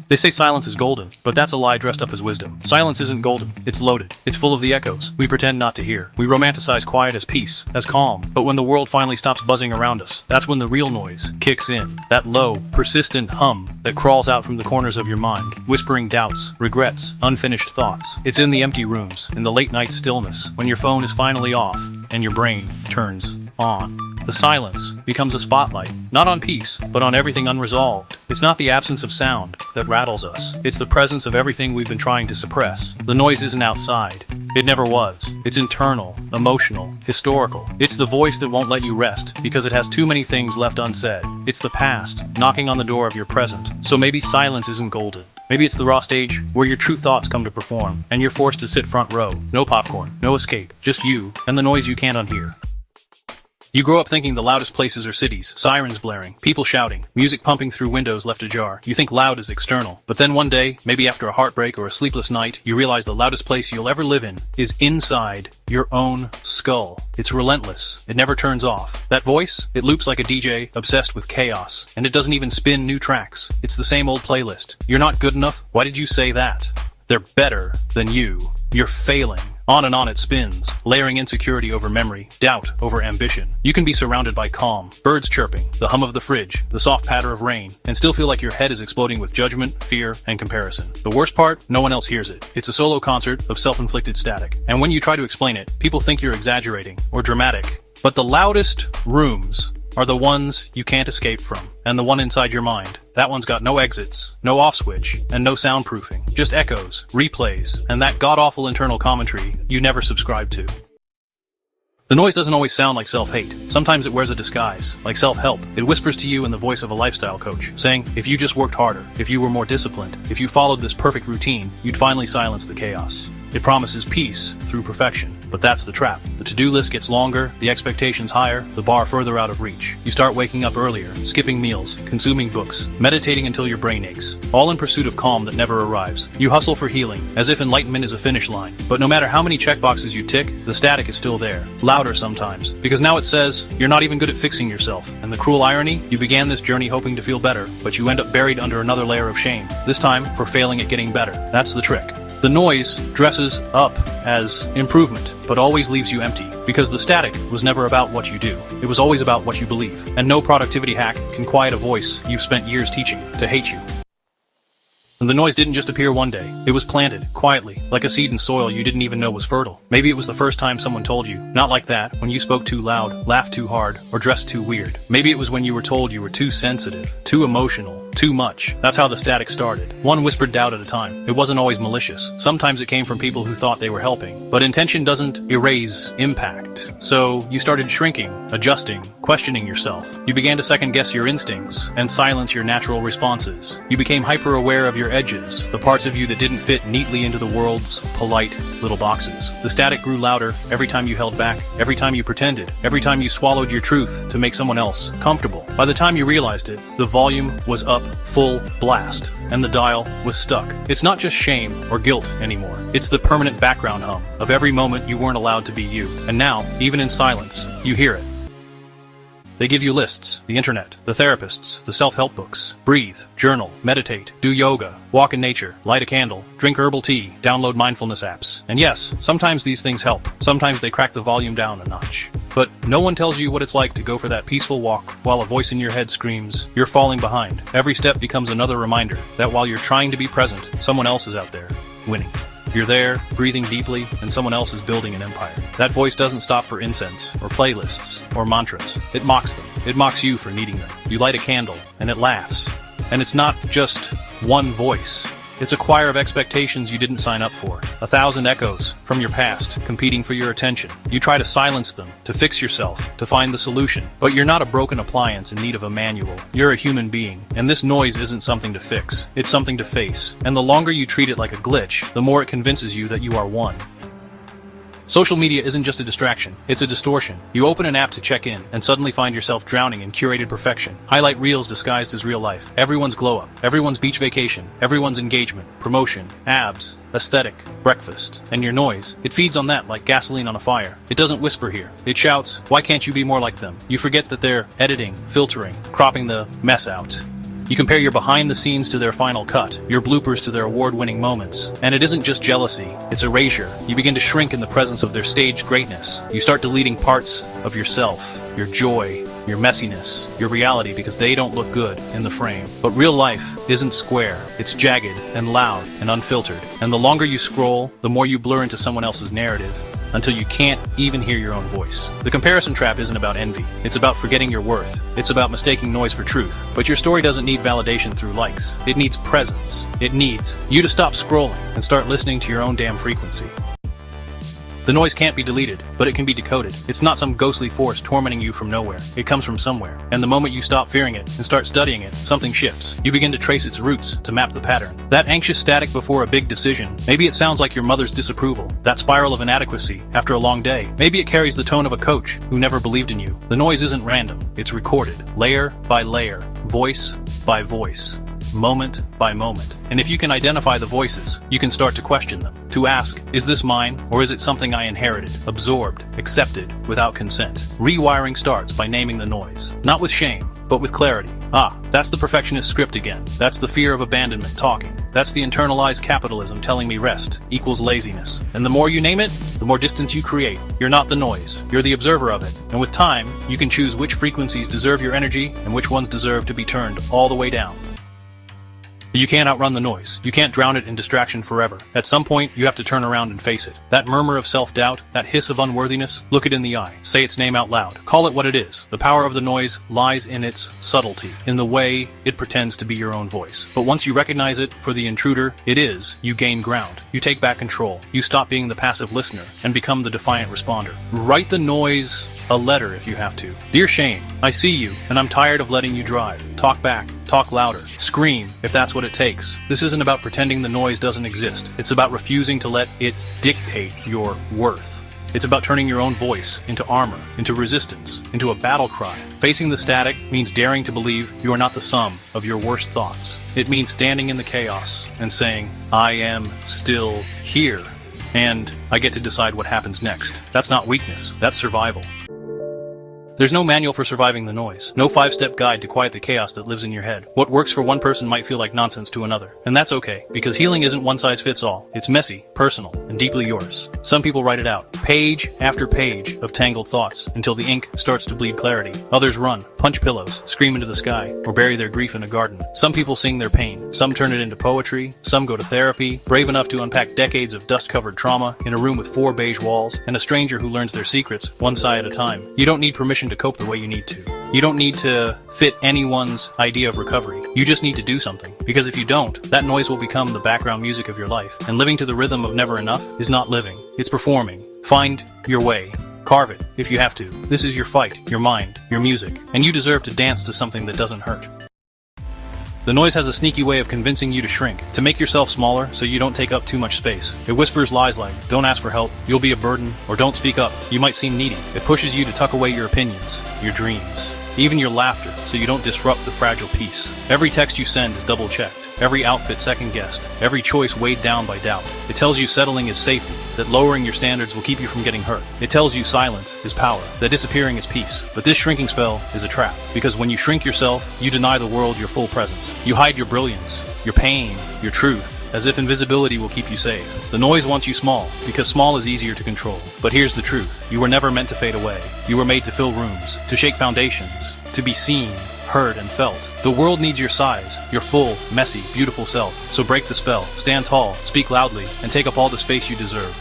They say silence is golden, but that's a lie dressed up as wisdom. Silence isn't golden, it's loaded. It's full of the echoes we pretend not to hear. We romanticize quiet as peace, as calm, but when the world finally stops buzzing around us, that's when the real noise kicks in. That low, persistent hum that crawls out from the corners of your mind, whispering doubts, regrets, unfinished thoughts. It's in the empty rooms, in the late night stillness, when your phone is finally off, and your brain turns on. The silence becomes a spotlight, not on peace, but on everything unresolved. It's not the absence of sound that rattles us. It's the presence of everything we've been trying to suppress. The noise isn't outside. It never was. It's internal, emotional, historical. It's the voice that won't let you rest because it has too many things left unsaid. It's the past, knocking on the door of your present. So maybe silence isn't golden. Maybe it's the raw stage where your true thoughts come to perform, and you're forced to sit front row. No popcorn, no escape, just you and the noise you can't unhear. You grow up thinking the loudest places are cities, sirens blaring, people shouting, music pumping through windows left ajar. You think loud is external. But then one day, maybe after a heartbreak or a sleepless night, you realize the loudest place you'll ever live in is inside your own skull. It's relentless. It never turns off. That voice, it loops like a DJ obsessed with chaos. And it doesn't even spin new tracks. It's the same old playlist. You're not good enough? Why did you say that? They're better than you. You're failing. On and on it spins, layering insecurity over memory, doubt over ambition. You can be surrounded by calm, birds chirping, the hum of the fridge, the soft patter of rain, and still feel like your head is exploding with judgment, fear, and comparison. The worst part, no one else hears it. It's a solo concert of self-inflicted static. And when you try to explain it, people think you're exaggerating or dramatic. But the loudest rooms are the ones you can't escape from. And the one inside your mind, that one's got no exits, no off switch, and no soundproofing. Just echoes, replays, and that god-awful internal commentary you never subscribe to. The noise doesn't always sound like self-hate. Sometimes it wears a disguise, like self-help. It whispers to you in the voice of a lifestyle coach, saying, if you just worked harder, if you were more disciplined, if you followed this perfect routine, you'd finally silence the chaos. It promises peace through perfection, but that's the trap. The to-do list gets longer, the expectations higher, the bar further out of reach. You start waking up earlier, skipping meals, consuming books, meditating until your brain aches, all in pursuit of calm that never arrives. You hustle for healing, as if enlightenment is a finish line. But no matter how many checkboxes you tick, the static is still there, louder sometimes, because now it says, you're not even good at fixing yourself. And the cruel irony, you began this journey hoping to feel better, but you end up buried under another layer of shame, this time for failing at getting better. That's the trick. The noise dresses up as improvement, but always leaves you empty, because the static was never about what you do. It was always about what you believe. And no productivity hack can quiet a voice you've spent years teaching to hate you. And the noise didn't just appear one day. It was planted, quietly, like a seed in soil you didn't even know was fertile. Maybe it was the first time someone told you, not like that, when you spoke too loud, laughed too hard, or dressed too weird. Maybe it was when you were told you were too sensitive, too emotional, too much. That's how the static started. One whispered doubt at a time. It wasn't always malicious. Sometimes it came from people who thought they were helping. But intention doesn't erase impact. So you started shrinking, adjusting, questioning yourself. You began to second-guess your instincts and silence your natural responses. You became hyper-aware of your edges, the parts of you that didn't fit neatly into the world's polite little boxes. The static grew louder every time you held back, every time you pretended, every time you swallowed your truth to make someone else comfortable. By the time you realized it, the volume was up full blast, and the dial was stuck. It's not just shame or guilt anymore. It's the permanent background hum of every moment you weren't allowed to be you. And now, even in silence, you hear it. They give you lists, the internet, the therapists, the self-help books. Breathe, journal, meditate, do yoga, walk in nature, light a candle, drink herbal tea, download mindfulness apps. And yes, sometimes these things help. Sometimes they crack the volume down a notch. But no one tells you what it's like to go for that peaceful walk while a voice in your head screams, you're falling behind. Every step becomes another reminder that while you're trying to be present, someone else is out there, winning. You're there, breathing deeply, and someone else is building an empire. That voice doesn't stop for incense, or playlists, or mantras. It mocks them. It mocks you for needing them. You light a candle, and it laughs. And it's not just one voice. It's a choir of expectations you didn't sign up for. 1,000 echoes from your past, competing for your attention. You try to silence them, to fix yourself, to find the solution. But you're not a broken appliance in need of a manual. You're a human being. And this noise isn't something to fix. It's something to face. And the longer you treat it like a glitch, the more it convinces you that you are one. Social media isn't just a distraction, it's a distortion. You open an app to check in, and suddenly find yourself drowning in curated perfection. Highlight reels disguised as real life. Everyone's glow-up, everyone's beach vacation, everyone's engagement, promotion, abs, aesthetic, breakfast. And your noise, it feeds on that like gasoline on a fire. It doesn't whisper here. It shouts, why can't you be more like them? You forget that they're editing, filtering, cropping the mess out. You compare your behind the scenes to their final cut, your bloopers to their award-winning moments. And it isn't just jealousy, it's erasure. You begin to shrink in the presence of their staged greatness. You start deleting parts of yourself, your joy, your messiness, your reality, because they don't look good in the frame. But real life isn't square. It's jagged and loud and unfiltered. And the longer you scroll, the more you blur into someone else's narrative, until you can't even hear your own voice. The comparison trap isn't about envy. It's about forgetting your worth. It's about mistaking noise for truth. But your story doesn't need validation through likes. It needs presence. It needs you to stop scrolling and start listening to your own damn frequency. The noise can't be deleted, but it can be decoded. It's not some ghostly force tormenting you from nowhere. It comes from somewhere. And the moment you stop fearing it and start studying it, something shifts. You begin to trace its roots, to map the pattern. That anxious static before a big decision. Maybe it sounds like your mother's disapproval. That spiral of inadequacy after a long day. Maybe it carries the tone of a coach who never believed in you. The noise isn't random. It's recorded. Layer by layer. Voice by voice. Moment by moment. And if you can identify the voices, you can start to question them. To ask, is this mine, or is it something I inherited, absorbed, accepted, without consent? Rewiring starts by naming the noise. Not with shame, but with clarity. That's the perfectionist script again. That's the fear of abandonment talking. That's the internalized capitalism telling me rest equals laziness. And the more you name it, the more distance you create. You're not the noise. You're the observer of it. And with time, you can choose which frequencies deserve your energy and which ones deserve to be turned all the way down. You can't outrun the noise. You can't drown it in distraction forever. At some point, you have to turn around and face it. That murmur of self-doubt, that hiss of unworthiness, look it in the eye. Say its name out loud. Call it what it is. The power of the noise lies in its subtlety, in the way it pretends to be your own voice. But once you recognize it for the intruder it is, you gain ground. You take back control. You stop being the passive listener and become the defiant responder. Write the noise a letter if you have to. Dear Shame, I see you, and I'm tired of letting you drive. Talk back. Talk louder. Scream, if that's what it takes. This isn't about pretending the noise doesn't exist. It's about refusing to let it dictate your worth. It's about turning your own voice into armor, into resistance, into a battle cry. Facing the static means daring to believe you are not the sum of your worst thoughts. It means standing in the chaos and saying, I am still here, and I get to decide what happens next. That's not weakness, that's survival. There's no manual for surviving the noise. No 5-step guide to quiet the chaos that lives in your head. What works for one person might feel like nonsense to another. And that's okay, because healing isn't one size fits all. It's messy, personal, and deeply yours. Some people write it out, page after page of tangled thoughts, until the ink starts to bleed clarity. Others run, punch pillows, scream into the sky, or bury their grief in a garden. Some people sing their pain. Some turn it into poetry. Some go to therapy, brave enough to unpack decades of dust-covered trauma in a room with 4 beige walls, and a stranger who learns their secrets, one sigh at a time. You don't need permission to cope the way you need to. You don't need to fit anyone's idea of recovery. You just need to do something. Because if you don't, that noise will become the background music of your life. And living to the rhythm of never enough is not living. It's performing. Find your way. Carve it, if you have to. This is your fight, your mind, your music. And you deserve to dance to something that doesn't hurt. The noise has a sneaky way of convincing you to shrink, to make yourself smaller so you don't take up too much space. It whispers lies like, don't ask for help, you'll be a burden, or don't speak up, you might seem needy. It pushes you to tuck away your opinions, your dreams, even your laughter, so you don't disrupt the fragile peace. Every text you send is double-checked, every outfit second-guessed, every choice weighed down by doubt. It tells you settling is safety, that lowering your standards will keep you from getting hurt. It tells you silence is power, that disappearing is peace. But this shrinking spell is a trap, because when you shrink yourself, you deny the world your full presence. You hide your brilliance, your pain, your truth, as if invisibility will keep you safe. The noise wants you small, because small is easier to control. But here's the truth. You were never meant to fade away. You were made to fill rooms, to shake foundations, to be seen, heard, and felt. The world needs your size, your full, messy, beautiful self. So break the spell, stand tall, speak loudly, and take up all the space you deserve.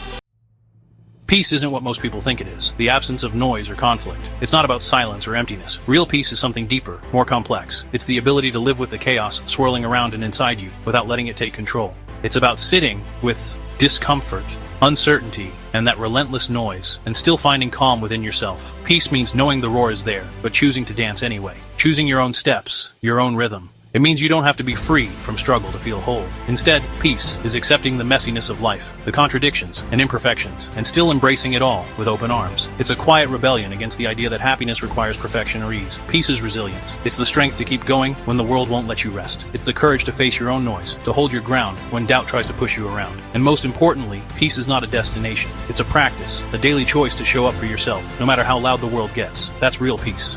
Peace isn't what most people think it is, the absence of noise or conflict. It's not about silence or emptiness. Real peace is something deeper, more complex. It's the ability to live with the chaos swirling around and inside you without letting it take control. It's about sitting with discomfort, uncertainty, and that relentless noise, and still finding calm within yourself. Peace means knowing the roar is there, but choosing to dance anyway. Choosing your own steps, your own rhythm. It means you don't have to be free from struggle to feel whole. Instead, peace is accepting the messiness of life, the contradictions and imperfections, and still embracing it all with open arms. It's a quiet rebellion against the idea that happiness requires perfection or ease. Peace is resilience. It's the strength to keep going when the world won't let you rest. It's the courage to face your own noise, to hold your ground when doubt tries to push you around. And most importantly, peace is not a destination. It's a practice, a daily choice to show up for yourself, no matter how loud the world gets. That's real peace.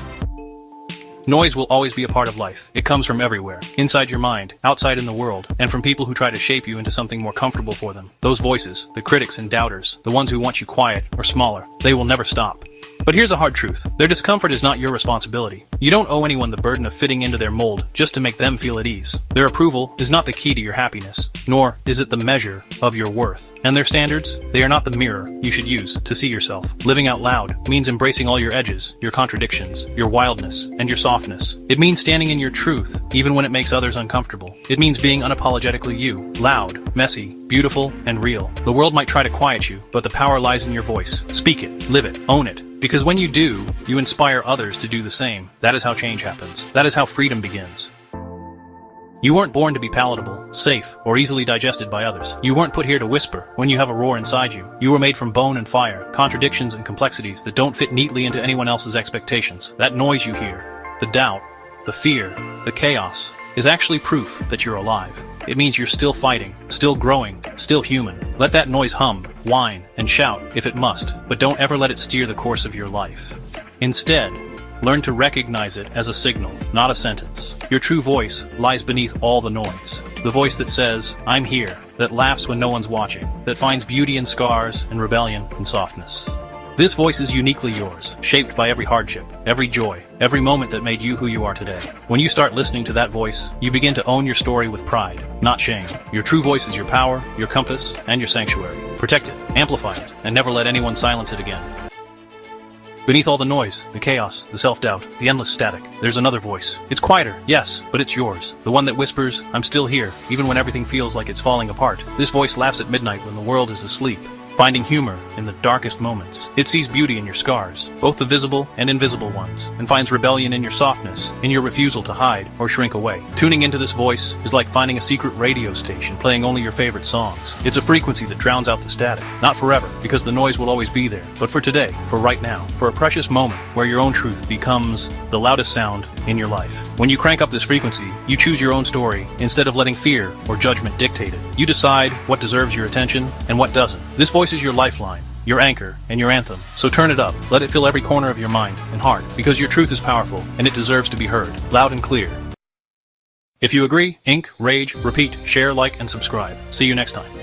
Noise will always be a part of life. It comes from everywhere. Inside your mind, outside in the world, and from people who try to shape you into something more comfortable for them. Those voices, the critics and doubters, the ones who want you quiet or smaller, they will never stop. But here's a hard truth. Their discomfort is not your responsibility. You don't owe anyone the burden of fitting into their mold just to make them feel at ease. Their approval is not the key to your happiness, nor is it the measure of your worth. And their standards, they are not the mirror you should use to see yourself. Living out loud means embracing all your edges, your contradictions, your wildness, and your softness. It means standing in your truth, even when it makes others uncomfortable. It means being unapologetically you, loud, messy, beautiful, and real. The world might try to quiet you, but the power lies in your voice. Speak it, live it, own it. Because when you do, you inspire others to do the same. That is how change happens. That is how freedom begins. You weren't born to be palatable, safe, or easily digested by others. You weren't put here to whisper when you have a roar inside you. You were made from bone and fire, contradictions and complexities that don't fit neatly into anyone else's expectations. That noise you hear, the doubt, the fear, the chaos, is actually proof that you're alive. It means you're still fighting, still growing, still human. Let that noise hum, whine, and shout if it must, but don't ever let it steer the course of your life. Instead, learn to recognize it as a signal, not a sentence. Your true voice lies beneath all the noise. The voice that says, "I'm here," that laughs when no one's watching, that finds beauty in scars and rebellion in softness. This voice is uniquely yours, shaped by every hardship, every joy, every moment that made you who you are today. When you start listening to that voice, you begin to own your story with pride, not shame. Your true voice is your power, your compass, and your sanctuary. Protect it, amplify it, and never let anyone silence it again. Beneath all the noise, the chaos, the self-doubt, the endless static, there's another voice. It's quieter, yes, but it's yours. The one that whispers, "I'm still here," even when everything feels like it's falling apart. This voice laughs at midnight when the world is asleep, finding humor in the darkest moments. It sees beauty in your scars, both the visible and invisible ones, and finds rebellion in your softness, in your refusal to hide or shrink away. Tuning into this voice is like finding a secret radio station playing only your favorite songs. It's a frequency that drowns out the static. Not forever, because the noise will always be there, but for today, for right now, for a precious moment where your own truth becomes the loudest sound in your life. When you crank up this frequency, you choose your own story instead of letting fear or judgment dictate it. You decide what deserves your attention and what doesn't. This voice is your lifeline, your anchor, and your anthem. So turn it up. Let it fill every corner of your mind and heart, because your truth is powerful and it deserves to be heard, loud and clear. If you agree, ink, rage, repeat, share, like, and subscribe. See you next time.